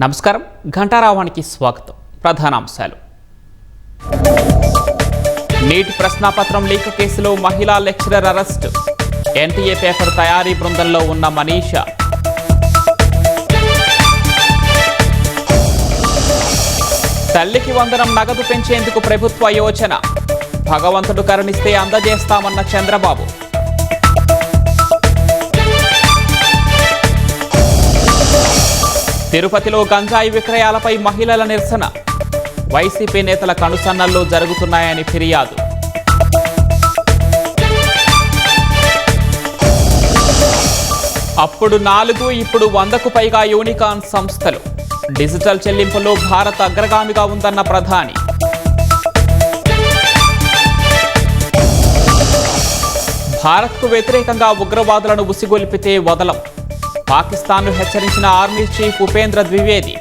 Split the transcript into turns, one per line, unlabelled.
నమస్కారం. ఘంటారావానికి స్వాగతం. ప్రధానాంశాలు. నీట్ ప్రశ్నాపత్రం లీక్ కేసులో మహిళా లెక్చరర్ అరెస్ట్. ఎన్టీఏ పేపర్ తయారీ బృందంలో ఉన్న మనీషా. తల్లికి వందనం నగదు పెంచేందుకు ప్రభుత్వ యోచన. భగవంతుడు కరుణిస్తే అందజేస్తామన్న చంద్రబాబు. తిరుపతిలో గంజాయి విక్రయాలపై మహిళల నిరసన. వైసీపీ నేతల కనుసన్నల్లో జరుగుతున్నాయని ఫిర్యాదు. అప్పుడు 4 ఇప్పుడు 100కు పైగా యూనికార్న్ సంస్థలు. డిజిటల్ చెల్లింపుల్లో భారత్ అగ్రగామిగా ఉందన్న ప్రధాని. భారత్కు వ్యతిరేకంగా ఉగ్రవాదులను ఉసిగొల్పితే వదలం. పాకిస్తాన్ను హెచ్చరించిన ఆర్మీ చీఫ్ ఉపేంద్ర ద్వివేది.